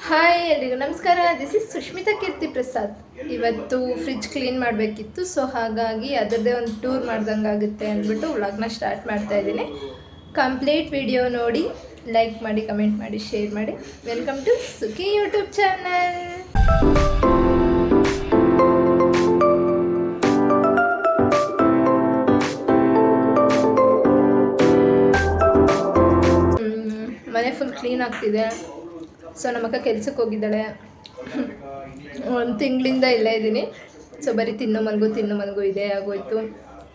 Hi ಎಲ್ರಿಗೂ ನಮಸ್ಕಾರ. This is Sushmita ಕೀರ್ತಿ ಪ್ರಸಾದ್. ಇವತ್ತು ಫ್ರಿಡ್ಜ್ ಕ್ಲೀನ್ ಮಾಡಬೇಕಿತ್ತು, ಸೊ ಹಾಗಾಗಿ ಅದರದ್ದೇ ಒಂದು ಟೂರ್ ಮಾಡ್ದಂಗೆ ಆಗುತ್ತೆ ಅಂದ್ಬಿಟ್ಟು ವ್ಲಾಗ್ನ ಸ್ಟಾರ್ಟ್ ಮಾಡ್ತಾ ಇದ್ದೀನಿ. ಕಂಪ್ಲೀಟ್ ವಿಡಿಯೋ ನೋಡಿ, ಲೈಕ್ ಮಾಡಿ, ಕಮೆಂಟ್ ಮಾಡಿ, ಶೇರ್ ಮಾಡಿ. Welcome to Sukhi YouTube channel. ಮನೆ ಫುಲ್ ಕ್ಲೀನ್ ಆಗ್ತಿದೆ. ಸೊ ನಮ್ಮಕ್ಕ ಕೆಲ್ಸಕ್ಕೆ ಹೋಗಿದ್ದಾಳೆ. ಒಂದು ತಿಂಗಳಿಂದ ಇಲ್ಲೇ ಇದ್ದೀನಿ. ಸೊ ಬರೀ ತಿನ್ನು ಮಲಗು ಇದೇ ಆಗೋಯ್ತು.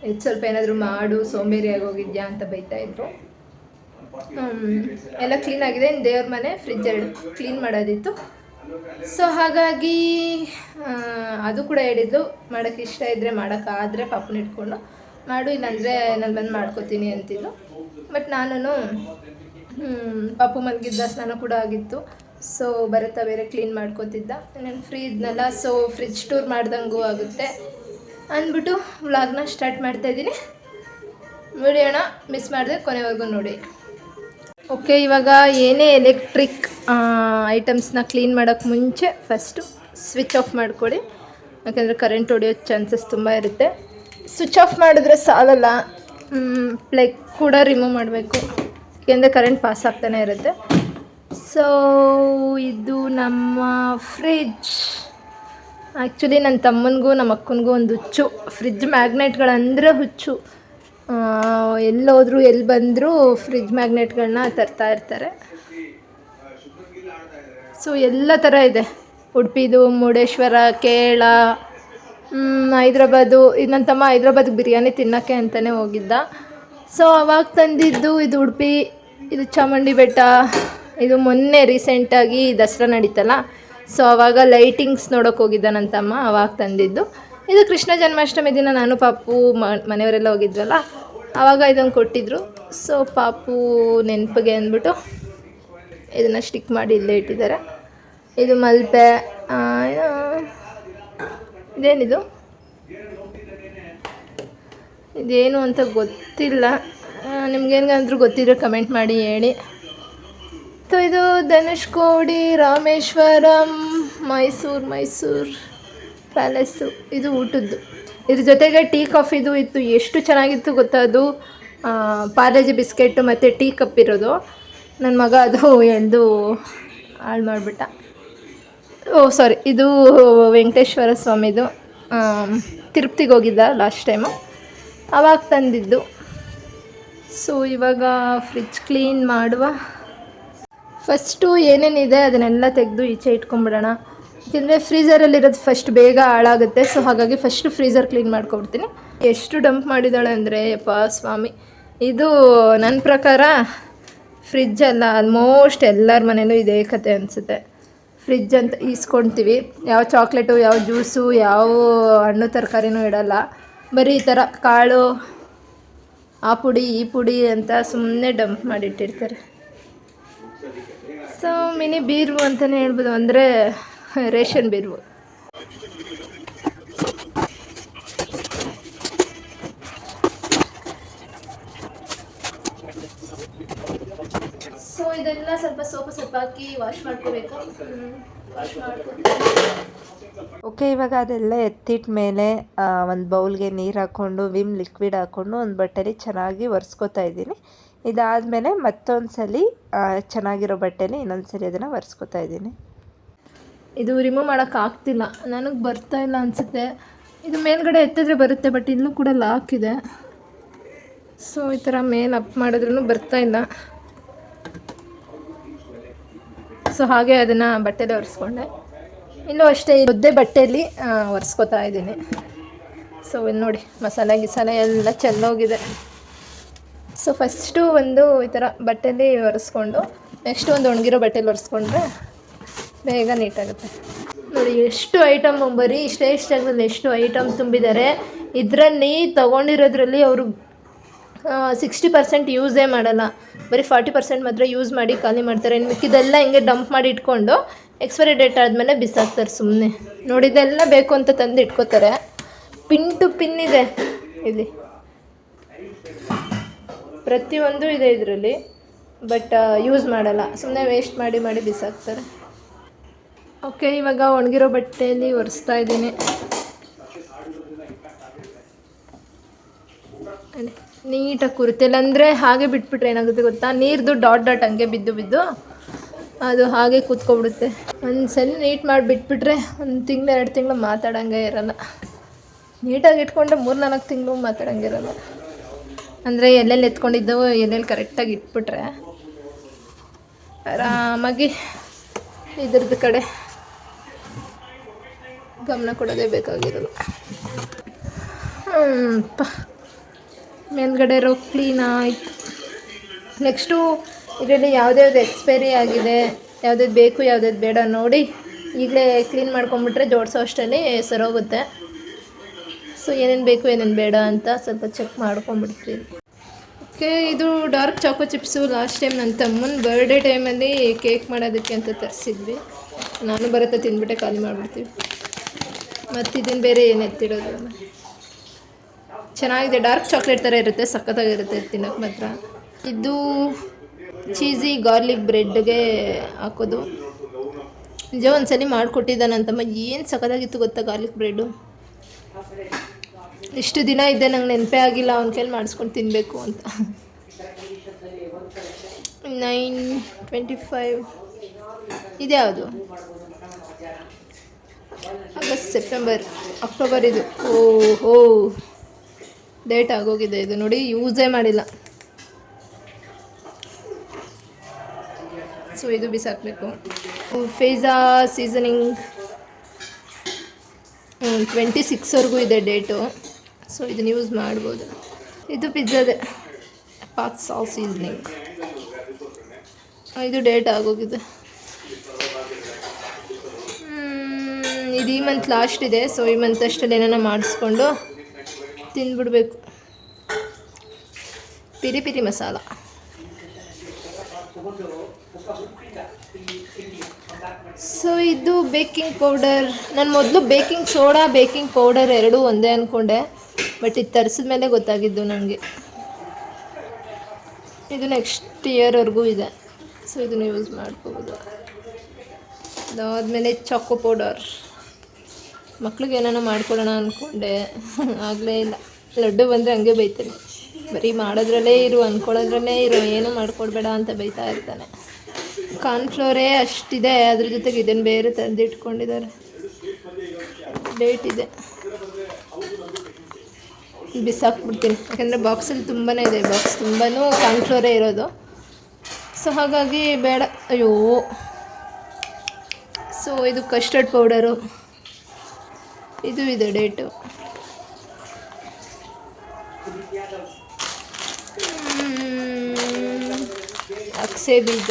ಇದು ಸ್ವಲ್ಪ ಏನಾದರೂ ಮಾಡು, ಸೋಂಬೇರಿ ಆಗೋಗಿದ್ಯಾ ಅಂತ ಬೈತಾಯಿದ್ರು. ಎಲ್ಲ ಕ್ಲೀನ್ ಆಗಿದೆ. ದೇವ್ರ ಮನೆ, ಫ್ರಿಡ್ಜ್ ಎರಡು ಕ್ಲೀನ್ ಮಾಡೋದಿತ್ತು. ಸೊ ಹಾಗಾಗಿ ಅದು ಕೂಡ ಹೇಳಿದ್ದು, ಮಾಡೋಕ್ಕೆ ಇಷ್ಟ ಇದ್ದರೆ ಮಾಡೋಕ್ಕಾದರೆ ಪಾಪನ ಇಟ್ಕೊಂಡು ಮಾಡು, ಇಲ್ಲಾಂದರೆ ನಾನು ಬಂದು ಮಾಡ್ಕೋತೀನಿ ಅಂತಿದ್ದು. ಬಟ್ ನಾನು ಪಾಪು ಮಲಗಿದ್ದ, ಸ್ನಾನ ಕೂಡ ಆಗಿತ್ತು. ಸೊ ಬರುತ್ತಾ ಬೇರೆ ಕ್ಲೀನ್ ಮಾಡ್ಕೋತಿದ್ದ. ನಾನು ಫ್ರೀ ಇದ್ನಲ್ಲ, ಸೊ ಫ್ರಿಡ್ಜ್ ಟೂರ್ ಮಾಡ್ದಂಗೂ ಆಗುತ್ತೆ ಅಂದ್ಬಿಟ್ಟು ವ್ಲಾಗ್ನ ಸ್ಟಾರ್ಟ್ ಮಾಡ್ತಾಯಿದ್ದೀನಿ. ವಿಡಿಯೋನ ಮಿಸ್ ಮಾಡಿದೆ, ಕೊನೆವರೆಗೂ ನೋಡಿ. ಓಕೆ, ಇವಾಗ ಏನೇ ಎಲೆಕ್ಟ್ರಿಕ್ ಐಟಮ್ಸ್ನ ಕ್ಲೀನ್ ಮಾಡೋಕ್ಕೆ ಮುಂಚೆ ಫಸ್ಟು ಸ್ವಿಚ್ ಆಫ್ ಮಾಡ್ಕೊಳ್ಳಿ. ಯಾಕೆಂದರೆ ಕರೆಂಟ್ ಹೊಡೆಯೋ ಚಾನ್ಸಸ್ ತುಂಬ ಇರುತ್ತೆ. ಸ್ವಿಚ್ ಆಫ್ ಮಾಡಿದ್ರೆ ಸಾಲಲ್ಲ, ಪ್ಲಗ್ ಕೂಡ ರಿಮೂವ್ ಮಾಡಬೇಕು, ಏಕೆಂದರೆ ಕರೆಂಟ್ ಪಾಸ್ ಆಗ್ತಾನೆ ಇರುತ್ತೆ. ಸೊ ಇದು ನಮ್ಮ ಫ್ರಿಡ್ಜ್. ಆ್ಯಕ್ಚುಲಿ ನನ್ನ ತಮ್ಮನಿಗೂ ನಮ್ಮ ಅಕ್ಕನಿಗೂ ಒಂದು ಹುಚ್ಚು, ಫ್ರಿಡ್ಜ್ ಮ್ಯಾಗ್ನೆಟ್ಗಳಂದರೆ ಹುಚ್ಚು. ಎಲ್ಲೋದ್ರು ಎಲ್ಲಿ ಬಂದರೂ ಫ್ರಿಡ್ಜ್ ಮ್ಯಾಗ್ನೆಟ್ಗಳನ್ನ ತರ್ತಾ ಇರ್ತಾರೆ. ಸೊ ಎಲ್ಲ ಥರ ಇದೆ. ಉಡುಪಿದು, ಮುರುಡೇಶ್ವರ, ಕೇರಳ, ಹೈದ್ರಾಬಾದು. ಇದು ನನ್ನ ತಮ್ಮ ಹೈದ್ರಾಬಾದ್ಗೆ ಬಿರಿಯಾನಿ ತಿನ್ನೋಕ್ಕೆ ಅಂತಲೇ ಹೋಗಿದ್ದ. ಸೊ ಅವಾಗ ತಂದಿದ್ದು ಇದು ಉಡುಪಿ, ಇದು ಚಾಮುಂಡಿ ಬೆಟ್ಟ. ಇದು ಮೊನ್ನೆ ರೀಸೆಂಟಾಗಿ ದಸರಾ ನಡೀತಲ್ಲ, ಸೊ ಆವಾಗ ಲೈಟಿಂಗ್ಸ್ ನೋಡೋಕೆ ಹೋಗಿದ್ದ ನನ್ನ ತಮ್ಮ, ಆವಾಗ ತಂದಿದ್ದು. ಇದು ಕೃಷ್ಣ ಜನ್ಮಾಷ್ಟಮಿ ದಿನ ನಾನು ಪಾಪು ಮನೆಯವರೆಲ್ಲ ಹೋಗಿದ್ವಲ್ಲ, ಆವಾಗ ಇದನ್ನು ಕೊಟ್ಟಿದ್ದರು. ಸೊ ಪಾಪು ನೆನಪಿಗೆ ಅಂದ್ಬಿಟ್ಟು ಇದನ್ನು ಸ್ಟಿಕ್ ಮಾಡಿ ಇಲ್ಲೇ ಇಟ್ಟಿದ್ದಾರೆ. ಇದು ಮಲ್ಪೆ. ಇದೇನಿದು, ಇದೇನು ಅಂತ ಗೊತ್ತಿಲ್ಲ. ನಿಮ್ಗೇನಾದರೂ ಗೊತ್ತಿದ್ರೆ ಕಮೆಂಟ್ ಮಾಡಿ ಹೇಳಿ. ಸೊ ಇದು ಧನುಷ್ಕೋಡಿ, ರಾಮೇಶ್ವರಂ, ಮೈಸೂರು ಪ್ಯಾಲೇಸು. ಇದು ಊಟದ್ದು. ಇದ್ರ ಜೊತೆಗೆ ಟೀ ಕಾಫಿದು ಇತ್ತು. ಎಷ್ಟು ಚೆನ್ನಾಗಿತ್ತು ಗೊತ್ತಾ ಅದು. ಪಾರ್ಲೆಜಿ ಬಿಸ್ಕೆಟು ಮತ್ತು ಟೀ ಕಪ್ ಇರೋದು. ನನ್ನ ಮಗ ಅದು ಎಳ್ದು ಹಾಳು ಮಾಡಿಬಿಟ್ಟ. ಸಾರಿ, ಇದು ವೆಂಕಟೇಶ್ವರ ಸ್ವಾಮಿದು. ತಿರುಪತಿಗೆ ಹೋಗಿದ್ದ ಲಾಸ್ಟ್ ಟೈಮು, ಆವಾಗ ತಂದಿದ್ದು. ಸೊ ಇವಾಗ ಫ್ರಿಡ್ಜ್ ಕ್ಲೀನ್ ಮಾಡುವ. ಫಸ್ಟು ಏನೇನಿದೆ ಅದನ್ನೆಲ್ಲ ತೆಗೆದು ಈಚೆ ಇಟ್ಕೊಂಬಿಡೋಣ. ಯಾಕೆಂದರೆ ಫ್ರೀಝರಲ್ಲಿರೋದು ಫಸ್ಟ್ ಬೇಗ ಹಾಳಾಗುತ್ತೆ. ಸೊ ಹಾಗಾಗಿ ಫಸ್ಟು ಫ್ರೀಝರ್ ಕ್ಲೀನ್ ಮಾಡ್ಕೊಬಿಡ್ತೀನಿ. ಎಷ್ಟು ಡಂಪ್ ಮಾಡಿದ್ದಾಳೆ ಅಂದರೆ ಯಪ್ಪ ಸ್ವಾಮಿ. ಇದು ನನ್ನ ಪ್ರಕಾರ ಫ್ರಿಡ್ಜ್ ಅಲ್ಲ, ಆಲ್ಮೋಸ್ಟ್ ಎಲ್ಲರ ಮನೇಲೂ ಇದೇ ಕತೆ ಅನಿಸುತ್ತೆ. ಫ್ರಿಡ್ಜ್ ಅಂತ ಈಸ್ಕೊಳ್ತೀವಿ, ಯಾವ ಚಾಕ್ಲೇಟು, ಯಾವ ಜ್ಯೂಸು, ಯಾವ ಹಣ್ಣು ತರಕಾರಿನೂ ಇಡೋಲ್ಲ. ಬರೀ ಈ ಥರ ಕಾಳು, ಆ ಪುಡಿ ಈ ಪುಡಿ ಅಂತ ಸುಮ್ಮನೆ ಡಂಪ್ ಮಾಡಿಟ್ಟಿರ್ತಾರೆ. ಸೊ ಮಿನಿ ಬೀರ್ವು ಅಂತಲೇ ಹೇಳ್ಬೋದು, ಅಂದರೆ ರೇಷನ್ ಬೀರ್ವು. ಸೊ ಇದೆಲ್ಲ ಸ್ವಲ್ಪ ಸೋಪ್ ಹಾಕಿ ವಾಶ್ ಮಾಡ್ಕೋಬೇಕು. ಓಕೆ, ಇವಾಗ ಅದೆಲ್ಲ ಎತ್ತಿಟ್ಟ ಮೇಲೆ ಒಂದು ಬೌಲ್ಗೆ ನೀರು ಹಾಕ್ಕೊಂಡು ವಿಮ್ ಲಿಕ್ವಿಡ್ ಹಾಕ್ಕೊಂಡು ಒಂದು ಬಟ್ಟೆಲಿ ಚೆನ್ನಾಗಿ ಒರೆಸ್ಕೊತಾ ಇದ್ದೀನಿ. ಇದಾದಮೇಲೆ ಮತ್ತೊಂದು ಸಲ ಚೆನ್ನಾಗಿರೋ ಬಟ್ಟೆಲಿ ಇನ್ನೊಂದು ಸಲ ಅದನ್ನು ಒರೆಸ್ಕೊತಾ ಇದ್ದೀನಿ. ಇದು ರಿಮೂವ್ ಮಾಡೋಕ್ಕಾಗ್ತಿಲ್ಲ, ನನಗೆ ಬರ್ತಾಯಿಲ್ಲ ಅನಿಸುತ್ತೆ. ಇದು ಮೇಲ್ಗಡೆ ಎತ್ತಿದ್ರೆ ಬರುತ್ತೆ, ಬಟ್ ಇಲ್ಲೂ ಕೂಡ ಲಾಕ್ ಇದೆ. ಸೊ ಈ ಥರ ಮೇಲೆ ಅಪ್ ಮಾಡಿದ್ರೂ ಬರ್ತಾಯಿಲ್ಲ. ಸೊ ಹಾಗೆ ಅದನ್ನು ಬಟ್ಟೆಲೇ ಒರೆಸ್ಕೊಂಡೆ. ಇಲ್ಲೂ ಅಷ್ಟೇ, ಒದ್ದೆ ಬಟ್ಟೆಯಲ್ಲಿ ಒರೆಸ್ಕೊತಾ ಇದ್ದೀನಿ. ಸೊ ಇಲ್ಲಿ ನೋಡಿ, ಮಸಾಲೆ ಗಿಸಾಲೆ ಎಲ್ಲ ಚೆಲ್ಲೋಗಿದೆ. ಸೊ ಫಸ್ಟು ಒಂದು ಈ ಥರ ಬಟ್ಟೆಯಲ್ಲಿ ಒರೆಸ್ಕೊಂಡು ನೆಕ್ಸ್ಟ್ ಒಂದು ಒಣಗಿರೋ ಬಟ್ಟೆಲಿ ಒರೆಸ್ಕೊಂಡ್ರೆ ಬೇಗ ನೀಟಾಗುತ್ತೆ. ನೋಡಿ ಎಷ್ಟು ಐಟಮ್, ಬರೀ ಇಷ್ಟೇ ಜಾಗದಲ್ಲಿ ಎಷ್ಟು ಐಟಮ್ ತುಂಬಿದ್ದಾರೆ. ಇದರಲ್ಲಿ ತೊಗೊಂಡಿರೋದ್ರಲ್ಲಿ ಅವರು 60% ಯೂಸೇ ಮಾಡಲ್ಲ, ಬರೀ 40% ಮಾತ್ರ ಯೂಸ್ ಮಾಡಿ ಖಾಲಿ ಮಾಡ್ತಾರೆ. ಮಿಕ್ಕಿದೆಲ್ಲ ಹಿಂಗೆ ಡಂಪ್ ಮಾಡಿ ಇಟ್ಕೊಂಡು ಎಕ್ಸ್ಪೈರಿ ಡೇಟ್ ಆದಮೇಲೆ ಬಿಸಾಕ್ತಾರೆ ಸುಮ್ಮನೆ. ನೋಡಿದೆಲ್ಲ ಬೇಕು ಅಂತ ತಂದು ಇಟ್ಕೋತಾರೆ. ಪಿನ್ ಟು ಪಿನ್ ಇದೆ ಇಲ್ಲಿ, ಪ್ರತಿಯೊಂದು ಇದೆ ಇದರಲ್ಲಿ. ಬಟ್ ಯೂಸ್ ಮಾಡಲ್ಲ, ಸುಮ್ಮನೆ ವೇಸ್ಟ್ ಮಾಡಿ ಬಿಸಾಕ್ತಾರೆ. ಓಕೆ, ಇವಾಗ ಒಣಗಿರೋ ಬಟ್ಟೆಯಲ್ಲಿ ಒರೆಸ್ತಾ ಇದ್ದೀನಿ. ನೀಟಾಗಿ ಕೂರುತ್ತೆ. ಇಲ್ಲಾಂದರೆ ಹಾಗೆ ಬಿಟ್ಬಿಟ್ರೆ ಏನಾಗುತ್ತೆ ಗೊತ್ತಾ, ನೀರ್ದು ಡಾಟ್ ಡಾಟ್ ಹಂಗೆ ಬಿದ್ದು ಬಿದ್ದು ಅದು ಹಾಗೆ ಕೂತ್ಕೊಬಿಡುತ್ತೆ. ಒಂದು ಸಲ ನೀಟ್ ಮಾಡಿ ಬಿಟ್ಬಿಟ್ರೆ 1 ತಿಂಗಳು 2 ತಿಂಗಳು ಮಾತಾಡೋಂಗೆ ಇರೋಲ್ಲ. ನೀಟಾಗಿ ಇಟ್ಕೊಂಡ್ರೆ 3-4 ತಿಂಗಳು ಮಾತಾಡೋಂಗೆ ಇರೋಲ್ಲ. ಅಂದರೆ ಎಲ್ಲೆಲ್ಲಿ ಎತ್ಕೊಂಡಿದ್ದವು ಎಲ್ಲೆಲ್ಲಿ ಕರೆಕ್ಟಾಗಿ ಇಟ್ಬಿಟ್ರೆ ಆರಾಮಾಗಿ ಇದ್ರದ್ದು ಕಡೆ ಗಮನ ಕೊಡೋದೇ ಬೇಕಾಗಿರೋದು. ಮೇಲ್ಗಡೆ ರೋ ಕ್ಲೀನ್ ಆಯಿತು. ನೆಕ್ಸ್ಟು ಇದರಲ್ಲಿ ಯಾವ್ದ್ಯಾವ್ದು ಎಕ್ಸ್ಪೈರಿ ಆಗಿದೆ, ಯಾವ್ದು ಬೇಕು ಯಾವ್ದು ಬೇಡ ನೋಡಿ ಈಗಲೇ ಕ್ಲೀನ್ ಮಾಡ್ಕೊಂಬಿಟ್ರೆ ಜೋಡಿಸೋ ಅಷ್ಟರಲ್ಲಿ ಸರೋಗುತ್ತೆ. ಸೊ ಏನೇನು ಬೇಕು ಏನೇನು ಬೇಡ ಅಂತ ಸ್ವಲ್ಪ ಚೆಕ್ ಮಾಡ್ಕೊಂಬಿಡ್ತೀನಿ. ಓಕೆ, ಇದು dark Chacko chips last time ನನ್ನ ತಮ್ಮನ ಬರ್ಡೇ ಟೈಮಲ್ಲಿ ಕೇಕ್ ಮಾಡೋದಕ್ಕೆ ಅಂತ ತರಿಸಿದ್ವಿ. ನಾನು ಬರುತ್ತೆ ತಿಂದ್ಬಿಟ್ಟೆ ಖಾಲಿ ಮಾಡಿಬಿಡ್ತೀವಿ. ಮತ್ತು ಇದನ್ನು ಬೇರೆ ಏನು ಎತ್ತಿಡೋದು. ಚೆನ್ನಾಗಿದೆ, ಡಾರ್ಕ್ ಚಾಕ್ಲೇಟ್ ಥರ ಇರುತ್ತೆ, ಸಖತ್ತಾಗಿರುತ್ತೆ ತಿನ್ನೋಕೆ ಮಾತ್ರ. ಇದು ಚೀಸಿ ಗಾರ್ಲಿಕ್ ಬ್ರೆಡ್ಗೆ ಹಾಕೋದು. ನಿಜ ಒಂದ್ಸಲ ಮಾಡಿಕೊಟ್ಟಿದ್ದ ನನ್ನ ತಮ್ಮ, ಏನು ಸಖತ್ತಾಗಿತ್ತು ಗೊತ್ತಾ ಗಾರ್ಲಿಕ್ ಬ್ರೆಡ್ಡು. ಇಷ್ಟು ದಿನ ಇದ್ದೆ, ನಂಗೆ ನೆನಪೇ ಆಗಿಲ್ಲ ಅವ್ನ ಕೈಲಿ ಮಾಡಿಸ್ಕೊಂಡು ತಿನ್ನಬೇಕು ಅಂತ. 9/25 ಇದ್ಯಾವುದು, ಆಗಸ್ಟ್, ಸೆಪ್ಟೆಂಬರ್, ಅಕ್ಟೋಬರ್ ಇದು. ಓಹೋ, ಡೇಟ್ ಆಗೋಗಿದೆ ಇದು ನೋಡಿ, ಯೂಸೇ ಮಾಡಿಲ್ಲ. ಸೊ ಇದು ಬಿಸಾಕಬೇಕು. ಫೇಜಾ ಸೀಸನಿಂಗ್ 26ವರೆಗೂ ಇದೆ ಡೇಟು. ಸೊ ಇದನ್ನು ಯೂಸ್ ಮಾಡ್ಬೋದು. ಇದು ಪಿಜ್ಜಾದೆ ಪಾತ್ ಸಾಸ್ ಸೀಸನಿಂಗ್, ಇದು ಡೇಟ್ ಆಗೋಗಿದೆ. ಇದು ಈ ಮಂತ್ ಲಾಸ್ಟ್ ಇದೆ. ಸೊ ಈ ಮಂತ್ ಅಷ್ಟಲ್ಲಿ ಏನಾರ ಮಾಡಿಸ್ಕೊಂಡು ತಿಂದ್ಬಿಡ್ಬೇಕು. ಪಿರಿ ಪಿರಿ ಮಸಾಲ. ಸೊ ಇದು ಬೇಕಿಂಗ್ ಪೌಡರ್. ನಾನು ಮೊದಲು ಬೇಕಿಂಗ್ ಸೋಡಾ ಬೇಕಿಂಗ್ ಪೌಡರ್ ಎರಡೂ ಒಂದೇ ಅಂದ್ಕೊಂಡೆ, ಬಟ್ ಇದು ತರಿಸಿದ ಮೇಲೆ ಗೊತ್ತಾಗಿದ್ದು ನನಗೆ. ಇದು ನೆಕ್ಸ್ಟ್ ಇಯರ್ವರೆಗೂ ಇದೆ. ಸೊ ಇದನ್ನು ಯೂಸ್ ಮಾಡ್ಕೋಬೋದು. ಅದಾದಮೇಲೆ ಚಾಕೋ ಪೌಡರ್. ಮಕ್ಳಿಗೆ ಏನಾರ ಮಾಡ್ಕೊಡೋಣ ಅಂದ್ಕೊಂಡೆ, ಆಗಲೇ ಇಲ್ಲ. ಲಡ್ಡು ಬಂದರೆ ಹಂಗೆ ಬೈತಾನೆ, ಬರೀ ಮಾಡೋದ್ರಲ್ಲೇ ಇರು, ಅಂದ್ಕೊಳ್ಳೋದ್ರಲ್ಲೇ ಇರು, ಏನೂ ಮಾಡ್ಕೊಡ್ಬೇಡ ಅಂತ ಬೈತಾ ಇರ್ತಾನೆ. ಕಾರ್ನ್ಫ್ಲೋರೇ ಅಷ್ಟಿದೆ, ಅದ್ರ ಜೊತೆಗೆ ಇದನ್ನು ಬೇರೆ ತಂದು ಇಟ್ಕೊಂಡಿದ್ದಾರೆ. ಡೇಟ್ ಇದೆ, ಬಿಸಾಕ್ಬಿಡ್ತೀನಿ. ಯಾಕಂದರೆ ಬಾಕ್ಸಲ್ಲಿ ತುಂಬಾ ಇದೆ, ಬಾಕ್ಸ್ ತುಂಬಾ ಕಾರ್ನ್ಫ್ಲೋರೇ ಇರೋದು. ಸೊ ಹಾಗಾಗಿ ಬೇಡ. ಅಯ್ಯೋ. ಸೊ ಇದು ಕಸ್ಟರ್ಡ್ ಪೌಡರು, ಇದು ಇದೆ ಡೇಟು. ಅಕ್ಸೆ ಬೀಜ,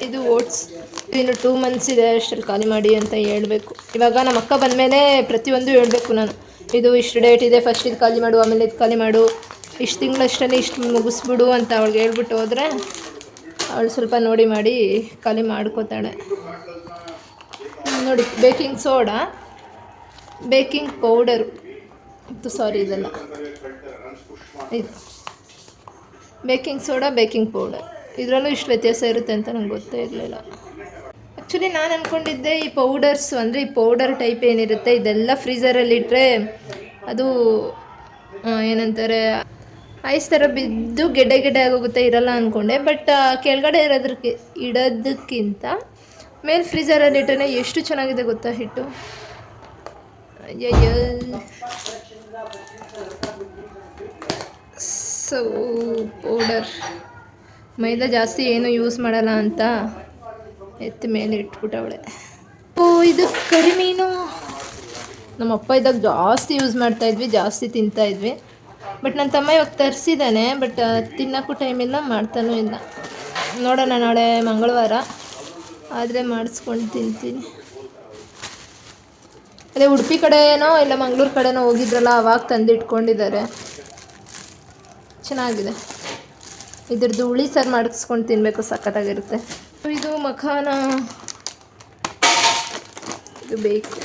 ಇದು ಓಟ್ಸ್. ಇನ್ನು 2 ಮಂತ್ಸ್ ಇದೆ, ಅಷ್ಟರಲ್ಲಿ ಖಾಲಿ ಮಾಡಿ ಅಂತ ಹೇಳ್ಬೇಕು. ಇವಾಗ ನಮ್ಮ ಅಕ್ಕ ಬಂದಮೇಲೆ ಪ್ರತಿಯೊಂದು ಹೇಳ್ಬೇಕು ನಾನು, ಇದು ಇಷ್ಟು ಡೇಟ್ ಇದೆ, ಫಸ್ಟ್ ಇದು ಖಾಲಿ ಮಾಡು, ಆಮೇಲೆ ಇದು ಖಾಲಿ ಮಾಡು, ಇಷ್ಟು ತಿಂಗಳಷ್ಟರಲ್ಲಿ ಇಷ್ಟು ಮುಗಿಸ್ಬಿಡು ಅಂತ ಅವಳಿಗೆ ಹೇಳ್ಬಿಟ್ಟು ಹೋದರೆ ಅವಳು ಸ್ವಲ್ಪ ನೋಡಿ ಮಾಡಿ ಖಾಲಿ ಮಾಡ್ಕೋತಾಳೆ. ನೋಡಿ, ಬೇಕಿಂಗ್ ಸೋಡಾ, ಬೇಕಿಂಗ್ ಪೌಡರು, ಸಾರಿ ಇದೆಲ್ಲ ಇದು ಬೇಕಿಂಗ್ ಸೋಡಾ ಬೇಕಿಂಗ್ ಪೌಡರ್. ಇದರಲ್ಲೂ ಇಷ್ಟು ವ್ಯತ್ಯಾಸ ಇರುತ್ತೆ ಅಂತ ನಂಗೆ ಗೊತ್ತೇ ಇರಲಿಲ್ಲ. ಆ್ಯಕ್ಚುಲಿ ನಾನು ಅಂದ್ಕೊಂಡಿದ್ದೆ ಈ ಪೌಡರ್ಸು ಅಂದರೆ ಈ ಪೌಡರ್ ಟೈಪ್ ಏನಿರುತ್ತೆ ಇದೆಲ್ಲ ಫ್ರೀಝರಲ್ಲಿಟ್ಟರೆ ಅದು ಏನಂತಾರೆ ಐಸ್ ಥರ ಬಿದ್ದು ಗೆಡ್ಡೆ ಗೆಡ್ಡೆ ಆಗೋಗುತ್ತೆ, ಇರಲ್ಲ ಅಂದ್ಕೊಂಡೆ. ಬಟ್ ಕೆಳಗಡೆ ಇಡೋದಕ್ಕಿಂತ ಮೇಲೆ ಫ್ರೀಝರಲ್ಲಿಟ್ಟರೆ ಎಷ್ಟು ಚೆನ್ನಾಗಿದೆ ಗೊತ್ತಾ ಹಿಟ್ಟು. ಅಯ್ಯಯ್ಯ. ಸೊ ಪೌಡರ್ ಮೈದಾ ಜಾಸ್ತಿ ಏನು ಯೂಸ್ ಮಾಡಲ್ಲ ಅಂತ ಎತ್ತಿ ಮೇಲೆ ಇಟ್ಬಿಟ್ಟವಳೆ. ಇದು ಕರಿಮೀನು ನಮ್ಮ ಅಪ್ಪ ಇದ್ದಾಗ ಜಾಸ್ತಿ ಯೂಸ್ ಮಾಡ್ತಾಯಿದ್ವಿ, ಜಾಸ್ತಿ ತಿಂತಾಯಿದ್ವಿ. ಬಟ್ ನನ್ನ ತಮ್ಮ ಇವಾಗ ತರಿಸಿದ್ದಾನೆ, ಬಟ್ ತಿನ್ನೋಕ್ಕೂ ಟೈಮ್ ಇಲ್ಲ, ಮಾಡ್ತಾನೂ ಇಲ್ಲ. ನೋಡೋಣ, ನಾಳೆ ಮಂಗಳವಾರ ಆದರೆ ಮಾಡಿಸ್ಕೊಂಡು ತಿಂತೀನಿ. ಅದೇ ಉಡುಪಿ ಕಡೆನೋ ಇಲ್ಲ ಮಂಗಳೂರು ಕಡೆನೋ ಹೋಗಿದ್ರಲ್ಲ, ಆವಾಗ ತಂದು ಇಟ್ಕೊಂಡಿದ್ದಾರೆ. ಚೆನ್ನಾಗಿದೆ. ಇದ್ರದ್ದು ಹುಳಿ ಸಾರು ಮಾಡಿಸ್ಕೊಂಡು ತಿನ್ನಬೇಕು, ಸಖತ್ತಾಗಿರುತ್ತೆ. ಇದು ಮಖಾನ, ಇದು ಬೇಕು.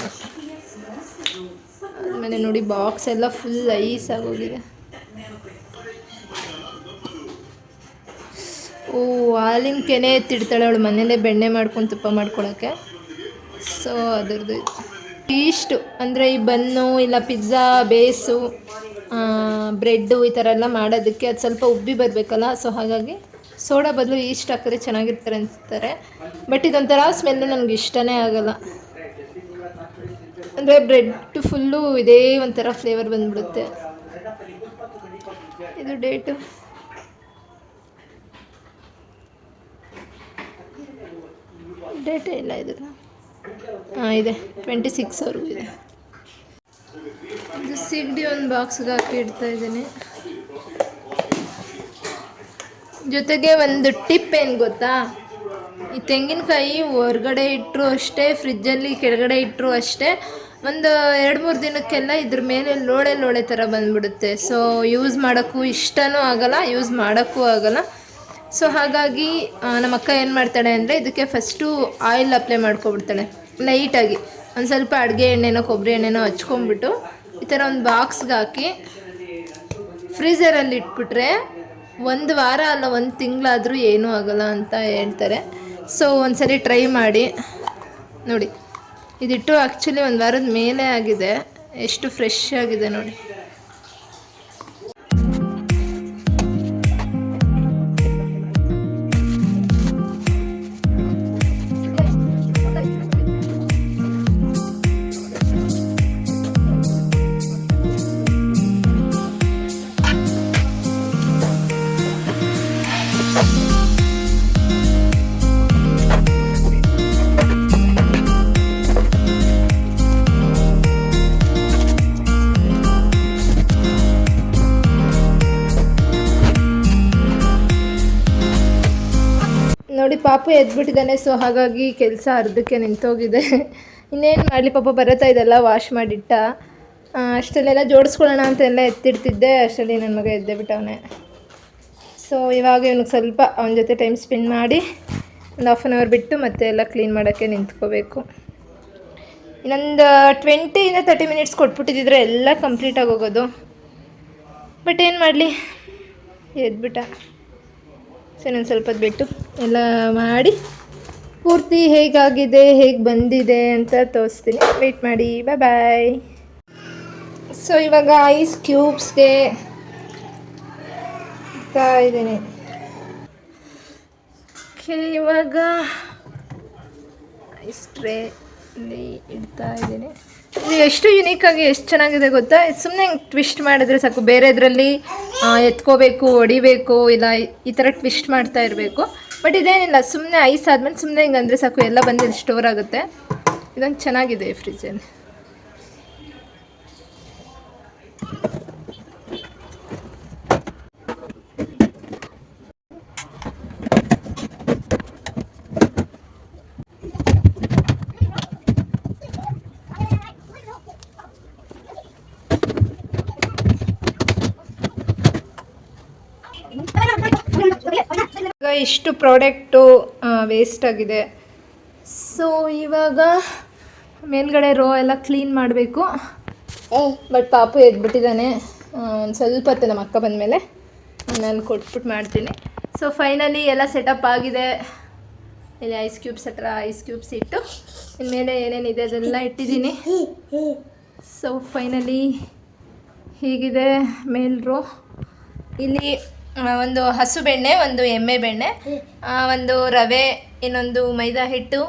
ಆಮೇಲೆ ನೋಡಿ ಬಾಕ್ಸ್ ಎಲ್ಲ ಫುಲ್ ಐಸ್ ಆಗೋಗಿದೆ. ಓ, ಹಾಲಿನ ಕೆನೆ ಎತ್ತಿಡ್ತಾಳೆ ಅವಳು ಮನೇಲೇ ಬೆಣ್ಣೆ ಮಾಡ್ಕೊಂಡು ತುಪ್ಪ ಮಾಡ್ಕೊಳಕ್ಕೆ. ಸೊ ಅದರದ್ದು ಇಷ್ಟು ಅಂದರೆ ಈ ಬನ್ನು ಇಲ್ಲ ಪಿಜ್ಜಾ ಬೇಸು ಬ್ರೆಡ್ಡು ಈ ಥರ ಎಲ್ಲ ಮಾಡೋದಕ್ಕೆ ಅದು ಸ್ವಲ್ಪ ಉಬ್ಬಿ ಬರಬೇಕಲ್ಲ, ಸೊ ಹಾಗಾಗಿ ಸೋಡಾ ಬದಲು ಈಸ್ಟ್ ಹಾಕಿದ್ರೆ ಚೆನ್ನಾಗಿರ್ತಾರೆ ಅನಿಸ್ತಾರೆ. ಬಟ್ ಇದೊಂಥರ ಸ್ಮೆಲ್ಲು ನನಗೆ ಇಷ್ಟನೇ ಆಗಲ್ಲ. ಅಂದರೆ ಬ್ರೆಡ್ ಫುಲ್ಲು ಇದೇ ಒಂಥರ ಫ್ಲೇವರ್ ಬಂದ್ಬಿಡುತ್ತೆ. ಇದು ಡೇಟು ಡೇಟೇ ಇಲ್ಲ ಇದು. ಇದೆ 26ವರೆಗೂ ಇದೆ. ಇದು ಸಿಗಡಿ ಒಂದು ಬಾಕ್ಸ್ಗೆ ಹಾಕಿ ಇಡ್ತಾ ಇದ್ದೀನಿ. ಜೊತೆಗೆ ಒಂದು ಟಿಪ್ ಏನು ಗೊತ್ತಾ, ಈ ತೆಂಗಿನಕಾಯಿ ಹೊರಗಡೆ ಇಟ್ಟರು ಅಷ್ಟೇ, ಫ್ರಿಜ್ಜಲ್ಲಿ ಕೆಳಗಡೆ ಇಟ್ಟರು ಅಷ್ಟೇ, ಒಂದು 2-3 ದಿನಕ್ಕೆಲ್ಲ ಇದ್ರ ಮೇಲೆ ಲೋಳೆ ಥರ ಬಂದುಬಿಡುತ್ತೆ. ಸೊ ಯೂಸ್ ಮಾಡೋಕ್ಕೂ ಇಷ್ಟನೂ ಆಗಲ್ಲ, ಯೂಸ್ ಮಾಡೋಕ್ಕೂ ಆಗಲ್ಲ. ಸೊ ಹಾಗಾಗಿ ನಮ್ಮ ಅಕ್ಕ ಏನು ಮಾಡ್ತಾಳೆ ಅಂದರೆ ಇದಕ್ಕೆ ಫಸ್ಟು ಆಯಿಲ್ ಅಪ್ಲೈ ಮಾಡ್ಕೊಬಿಡ್ತಾಳೆ ಲೈಟಾಗಿ. ಒಂದು ಸ್ವಲ್ಪ ಅಡುಗೆ ಎಣ್ಣೆನೋ ಕೊಬ್ಬರಿ ಎಣ್ಣೆನೋ ಹಚ್ಕೊಂಡ್ಬಿಟ್ಟು ಈ ಥರ ಒಂದು ಬಾಕ್ಸ್ಗೆ ಹಾಕಿ ಫ್ರೀಝರಲ್ಲಿ ಇಟ್ಬಿಟ್ರೆ 1 ವಾರ ಅಲ್ಲ 1 ತಿಂಗಳಾದರೂ ಏನೂ ಆಗೋಲ್ಲ ಅಂತ ಹೇಳ್ತಾರೆ. ಸೊ ಒಂದ್ಸರಿ ಟ್ರೈ ಮಾಡಿ ನೋಡಿ. ಇದಿಟ್ಟು ಆ್ಯಕ್ಚುಲಿ 1 ವಾರದ ಮೇಲೆ ಆಗಿದೆ, ಎಷ್ಟು ಫ್ರೆಶ್ ಆಗಿದೆ ನೋಡಿ. ನೋಡಿ ಪಾಪು ಎದ್ಬಿಟ್ಟಿದ್ದಾನೆ. ಸೊ ಹಾಗಾಗಿ ಕೆಲಸ ಅರ್ಧಕ್ಕೆ ನಿಂತೋಗಿದೆ. ಇನ್ನೇನು ಮಾಡಲಿ, ಪಾಪ ಬರತ್ತಾ ಇದೆಲ್ಲ ವಾಶ್ ಮಾಡಿಟ್ಟ. ಅಷ್ಟಲ್ಲೆಲ್ಲ ಜೋಡಿಸ್ಕೊಳ್ಳೋಣ ಅಂತೆಲ್ಲ ಎತ್ತಿಡ್ತಿದ್ದೆ, ಅಷ್ಟರಲ್ಲಿ ನನ್ನ ಮಗ ಎದ್ದೇ ಬಿಟ್ಟವನೇ. ಸೊ ಇವಾಗ ಇವನಿಗೆ ಸ್ವಲ್ಪ ಅವನ ಜೊತೆ ಟೈಮ್ ಸ್ಪೆಂಡ್ ಮಾಡಿ ಒಂದು 1/2 ಅವರ್ ಬಿಟ್ಟು ಮತ್ತೆ ಎಲ್ಲ ಕ್ಲೀನ್ ಮಾಡೋಕ್ಕೆ ನಿಂತ್ಕೋಬೇಕು. ಇನ್ನೊಂದು 20-30 ಮಿನಿಟ್ಸ್ ಕೊಟ್ಬಿಟ್ಟಿದ್ರೆ ಎಲ್ಲ ಕಂಪ್ಲೀಟಾಗಿ ಹೋಗೋದು. ಬಟ್ ಏನು ಮಾಡಲಿ, ಎದ್ಬಿಟ್ಟ. ಸೊ ನಾನು ಸ್ವಲ್ಪ ಹೊತ್ತು ಬಿಟ್ಟು ಎಲ್ಲ ಮಾಡಿ ಪೂರ್ತಿ ಹೇಗಾಗಿದೆ ಹೇಗೆ ಬಂದಿದೆ ಅಂತ ತೋರಿಸ್ತೀನಿ. ವೆಯ್ಟ್ ಮಾಡಿ. ಬಾಯ್. ಸೊ ಇವಾಗ ಐಸ್ ಕ್ಯೂಬ್ಸ್ಗೆ ಇಡ್ತಾ ಇದ್ದೀನಿ. ಓಕೆ, ಇವಾಗ ಐಸ್ ಟ್ರೇಲಿ ಇಡ್ತಾ ಇದ್ದೀನಿ. ಇದು ಎಷ್ಟು ಯುನೀಕಾಗಿ ಎಷ್ಟು ಚೆನ್ನಾಗಿದೆ ಗೊತ್ತಾ. ಇದು ಸುಮ್ಮನೆ ಹಿಂಗೆ ಟ್ವಿಸ್ಟ್ ಮಾಡಿದ್ರೆ ಸಾಕು, ಬೇರೆ ಇದರಲ್ಲಿ ಎತ್ಕೋಬೇಕು, ಹೊಡಿಬೇಕು, ಇಲ್ಲ ಈ ಥರ ಟ್ವಿಸ್ಟ್ ಮಾಡ್ತಾ ಇರಬೇಕು. ಬಟ್ ಇದೇನಿಲ್ಲ, ಸುಮ್ಮನೆ ಐಸ್ ಆದಮೇಲೆ ಸುಮ್ಮನೆ ಹಿಂಗೆ ಅಂದರೆ ಸಾಕು, ಎಲ್ಲ ಬಂದು ಸ್ಟೋರ್ ಆಗುತ್ತೆ. ಇದೊಂದು ಚೆನ್ನಾಗಿದೆ ಫ್ರಿಜ್ಜಲ್ಲಿ. ಇಷ್ಟು ಪ್ರಾಡಕ್ಟು ವೇಸ್ಟ್ ಆಗಿದೆ. ಸೊ ಇವಾಗ ಮೇಲ್ಗಡೆ ರೋ ಎಲ್ಲ ಕ್ಲೀನ್ ಮಾಡಬೇಕು. ಬಟ್ ಪಾಪು ಎದ್ಬಿಟ್ಟಿದ್ದಾನೆ. ಒಂದು ಸ್ವಲ್ಪ ಹೊತ್ತು ನಮ್ಮ ಅಕ್ಕ ಬಂದಮೇಲೆ ನಾನು ಕೊಟ್ಬಿಟ್ಟು ಮಾಡ್ತೀನಿ. ಸೊ ಫೈನಲಿ ಎಲ್ಲ ಸೆಟಪ್ ಆಗಿದೆ. ಇಲ್ಲಿ ಐಸ್ ಕ್ಯೂಬ್ಸ್ ಹತ್ರ ಐಸ್ ಕ್ಯೂಬ್ಸ್ ಇಟ್ಟು ಇನ್ಮೇಲೆ ಏನೇನಿದೆ ಅದೆಲ್ಲ ಇಟ್ಟಿದ್ದೀನಿ. ಸೊ ಫೈನಲಿ ಹೀಗಿದೆ ಮೇಲ್ ರೋ. ಇಲ್ಲಿ ಒಂದು ಹಸು ಬೆಣ್ಣೆ, ಒಂದು ಎಮ್ಮೆ ಬೆಣ್ಣೆ, ಒಂದು ರವೆ, ಇನ್ನೊಂದು ಮೈದಾ ಹಿಟ್ಟು,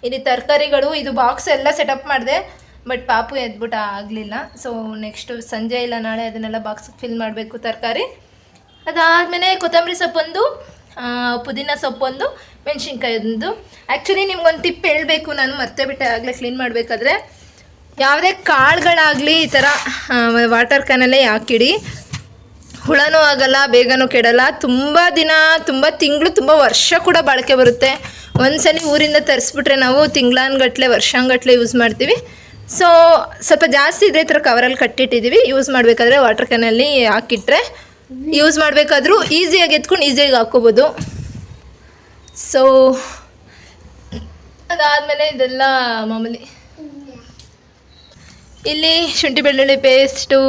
ಇಲ್ಲಿ ತರಕಾರಿಗಳು. ಇದು ಬಾಕ್ಸ್ ಎಲ್ಲ ಸೆಟಪ್ ಮಾಡಿದೆ, ಬಟ್ ಪಾಪು ಎದ್ಬಿಟ್ಟು ಆಗಲಿಲ್ಲ. ಸೊ ನೆಕ್ಸ್ಟು ಸಂಜೆ ಇಲ್ಲ ನಾಳೆ ಅದನ್ನೆಲ್ಲ ಬಾಕ್ಸಿಗೆ ಫಿಲ್ ಮಾಡಬೇಕು ತರಕಾರಿ. ಅದಾದಮೇಲೆ ಕೊತ್ತಂಬರಿ ಸೊಪ್ಪೊಂದು, ಪುದೀನ ಸೊಪ್ಪೊಂದು, ಮೆಣಸಿನ್ಕಾಯಿ ಒಂದು. ಆ್ಯಕ್ಚುಲಿ ನಿಮ್ಗೊಂದು ಟಿಪ್ ಹೇಳಬೇಕು, ನಾನು ಮರ್ತೇ ಬಿಟ್ಟೆ ಆಗಲೇ ಕ್ಲೀನ್ ಮಾಡಬೇಕಾದ್ರೆ. ಯಾವುದೇ ಕಾಳುಗಳಾಗಲಿ ಈ ಥರ ವಾಟರ್ ಕ್ಯಾನಲ್ಲೇ ಹಾಕಿಡಿ, ಹುಳನೂ ಆಗಲ್ಲ, ಬೇಗನೂ ಕೆಡಲ್ಲ. ತುಂಬ ದಿನ, ತುಂಬ ತಿಂಗಳು, ತುಂಬ ವರ್ಷ ಕೂಡ ಬಾಳಿಕೆ ಬರುತ್ತೆ. ಒಂದ್ಸಲಿ ಊರಿಂದ ತರಿಸ್ಬಿಟ್ರೆ ನಾವು ತಿಂಗಳಾನ್ಗಟ್ಲೆ ವರ್ಷಾನ್ಗಟ್ಲೆ ಯೂಸ್ ಮಾಡ್ತೀವಿ. ಸೊ ಸ್ವಲ್ಪ ಜಾಸ್ತಿ ಇದ್ರೆ ಈ ಥರ ಕವರಲ್ಲಿ ಕಟ್ಟಿಟ್ಟಿದ್ದೀವಿ. ಯೂಸ್ ಮಾಡಬೇಕಾದ್ರೆ ವಾಟರ್ ಕ್ಯಾನಲ್ಲಿ ಹಾಕಿಟ್ರೆ ಯೂಸ್ ಮಾಡಬೇಕಾದ್ರೂ ಈಸಿಯಾಗಿ ಎತ್ಕೊಂಡು ಈಸಿಯಾಗಿ ಹಾಕ್ಕೋಬೋದು. ಸೊ ಅದಾದಮೇಲೆ ಇದೆಲ್ಲ ಮಾಮೂಲಿ. ಇಲ್ಲಿ ಶುಂಠಿ ಬೆಳ್ಳುಳ್ಳಿ ಪೇಸ್ಟು,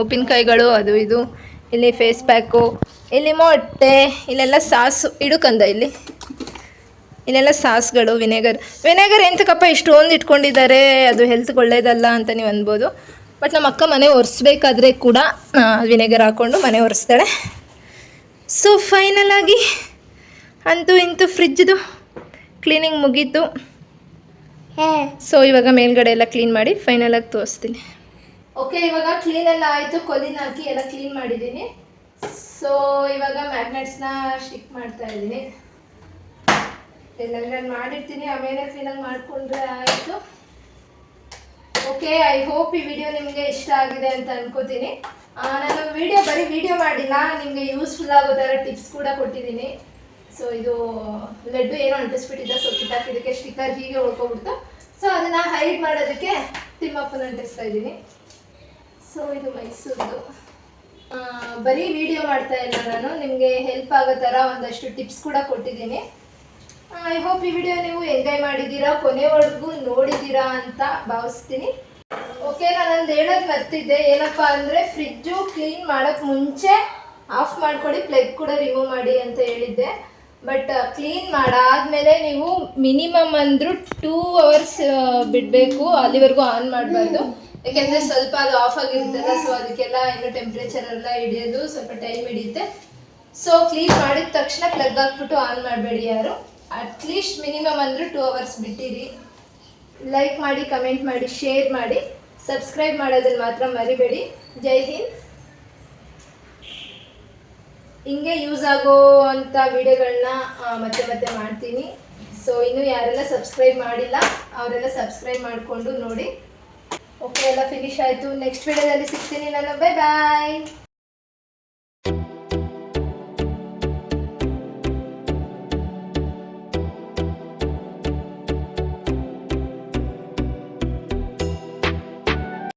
ಉಪ್ಪಿನಕಾಯಿಗಳು, ಅದು ಇದು. ಇಲ್ಲಿ ಫೇಸ್ ಪ್ಯಾಕು, ಇಲ್ಲಿ ಮೊಟ್ಟೆ, ಇಲ್ಲೆಲ್ಲ ಸಾಸು ಇಡುಕಂದ. ಇಲ್ಲಿ ಇನ್ನೆಲ್ಲ ಸಾಸ್ಗಳು, ವಿನೆಗರ್ ಎಂತಕ್ಕಪ್ಪ ಇಷ್ಟೊಂದು ಇಟ್ಕೊಂಡಿದ್ದಾರೆ, ಅದು ಹೆಲ್ತ್ಗೆ ಒಳ್ಳೇದಲ್ಲ ಅಂತ ನೀವು ಅನ್ಬೋದು. ಬಟ್ ನಮ್ಮ ಅಕ್ಕ ಮನೆ ಒರೆಸ್ಬೇಕಾದ್ರೆ ಕೂಡ ವಿನೆಗರ್ ಹಾಕ್ಕೊಂಡು ಮನೆ ಒರೆಸ್ತಾಳೆ. ಸೊ ಫೈನಲ್ ಆಗಿ ಅಂತೂ ಇಂತೂ ಫ್ರಿಜ್ದು ಕ್ಲೀನಿಂಗ್ ಮುಗೀತು. ಸೊ ಇವಾಗ ಮೇಲ್ಗಡೆ ಎಲ್ಲ ಕ್ಲೀನ್ ಮಾಡಿ ಫೈನಲ್ ಆಗಿ ತೋರಿಸ್ತೀನಿ. ಓಕೆ, ಇವಾಗ ಕ್ಲೀನ್ ಎಲ್ಲ ಆಯಿತು. ಕೊಲ್ಲಿನ ಹಾಕಿ ಎಲ್ಲ ಕ್ಲೀನ್ ಮಾಡಿದ್ದೀನಿ. ಸೊ ಇವಾಗ ಮ್ಯಾಗ್ನೆಟ್ಸ್ನ ಸ್ಟಿಕ್ ಮಾಡ್ತಾ ಇದ್ದೀನಿ. ಎಲ್ಲ ನಾನು ಮಾಡಿರ್ತೀನಿ, ಆಮೇಲೆ ಕ್ಲೀನಾಗಿ ಮಾಡಿಕೊಂಡ್ರೆ ಆಯಿತು. ಓಕೆ, ಐ ಹೋಪ್ ಈ ವಿಡಿಯೋ ನಿಮಗೆ ಇಷ್ಟ ಆಗಿದೆ ಅಂತ ಅನ್ಕೋತೀನಿ. ನಾನು ಬರೀ ವಿಡಿಯೋ ಮಾಡಿಲ್ಲ, ನಿಮಗೆ ಯೂಸ್ಫುಲ್ ಆಗೋ ಥರ ಟಿಪ್ಸ್ ಕೂಡ ಕೊಟ್ಟಿದ್ದೀನಿ. ಸೊ ಇದು ಲಡ್ಡು ಏನೋ ಅಂಟಿಸ್ಬಿಟ್ಟಿದ್ದ, ಸೊ ಕಿತ್ತಾಕಿದ್ದಕ್ಕೆ ಸ್ಟಿಕ್ಕರ್ ಹೀಗೆ ಉಳ್ಕೊಬಿಡ್ತು. ಸೊ ಅದನ್ನು ಹೈಡ್ ಮಾಡೋದಕ್ಕೆ ತಿಮ್ಮಪ್ಪನ ಅಂಟಿಸ್ತಾ ಇದ್ದೀನಿ. ಸೊ ಇದು ಮೈಸೂರ್ದು. ಬರೀ ವಿಡಿಯೋ ಮಾಡ್ತಾ ಇಲ್ಲ, ನಾನು ನಿಮಗೆ ಹೆಲ್ಪ್ ಆಗೋ ಥರ ಒಂದಷ್ಟು ಟಿಪ್ಸ್ ಕೂಡ ಕೊಟ್ಟಿದ್ದೀನಿ. ಐ ಹೋಪ್ ಈ ವಿಡಿಯೋ ನೀವು ಎಂಜಾಯ್ ಮಾಡಿದ್ದೀರಾ, ಕೊನೆವರೆಗೂ ನೋಡಿದ್ದೀರಾ ಅಂತ ಭಾವಿಸ್ತೀನಿ. ಓಕೆ, ನಾನೊಂದು ಹೇಳೋದು ಮರ್ತಿದ್ದೆ. ಏನಪ್ಪ ಅಂದರೆ ಫ್ರಿಜ್ಜು ಕ್ಲೀನ್ ಮಾಡೋಕ್ಕೆ ಮುಂಚೆ ಆಫ್ ಮಾಡ್ಕೊಳ್ಳಿ, ಪ್ಲಗ್ ಕೂಡ ರಿಮೂವ್ ಮಾಡಿ ಅಂತ ಹೇಳಿದ್ದೆ. ಬಟ್ ಕ್ಲೀನ್ ಮಾಡಾದ್ಮೇಲೆ ನೀವು ಮಿನಿಮಮ್ ಅಂದರೂ 2 hours ಬಿಡಬೇಕು, ಅಲ್ಲಿವರೆಗೂ ಆನ್ ಮಾಡಬಾರ್ದು. ಯಾಕೆಂದರೆ ಸ್ವಲ್ಪ ಅದು ಆಫ್ ಆಗಿರುತ್ತಲ್ಲ, ಸೊ ಅದಕ್ಕೆಲ್ಲ ಇನ್ನೂ ಟೆಂಪ್ರೇಚರ್ ಎಲ್ಲ ಹಿಡಿಯೋದು ಸ್ವಲ್ಪ ಟೈಮ್ ಹಿಡಿಯುತ್ತೆ. ಸೊ ಕ್ಲೀನ್ ಮಾಡಿದ ತಕ್ಷಣ ಪ್ಲಗ್ ಹಾಕ್ಬಿಟ್ಟು ಆನ್ ಮಾಡಬೇಡಿ ಯಾರು. ಅಟ್ಲೀಸ್ಟ್ ಮಿನಿಮಮ್ ಅಂದರೂ 2 hours ಬಿಟ್ಟಿರಿ. ಲೈಕ್ ಮಾಡಿ, ಕಮೆಂಟ್ ಮಾಡಿ, ಶೇರ್ ಮಾಡಿ, ಸಬ್ಸ್ಕ್ರೈಬ್ ಮಾಡೋದನ್ನು ಮಾತ್ರ ಮರಿಬೇಡಿ. ಜೈ ಹಿಂದ್. ಹಿಂಗೆ ಯೂಸ್ ಆಗೋ ಅಂಥ ವಿಡಿಯೋಗಳನ್ನ ಮತ್ತೆ ಮತ್ತೆ ಮಾಡ್ತೀನಿ. ಸೊ ಇನ್ನೂ ಯಾರೆಲ್ಲ ಸಬ್ಸ್ಕ್ರೈಬ್ ಮಾಡಿಲ್ಲ ಅವರೆಲ್ಲ ಸಬ್ಸ್ಕ್ರೈಬ್ ಮಾಡಿಕೊಂಡು ನೋಡಿ. ಓಕೆ, ಎಲ್ಲ ಫಿನಿಶ್ ಆಯಿತು. ನೆಕ್ಸ್ಟ್ ವಿಡಿಯೋದಲ್ಲಿ ಸಿಗ್ತೀನಿ ನಾನು. ಬೈ ಬಾಯ್.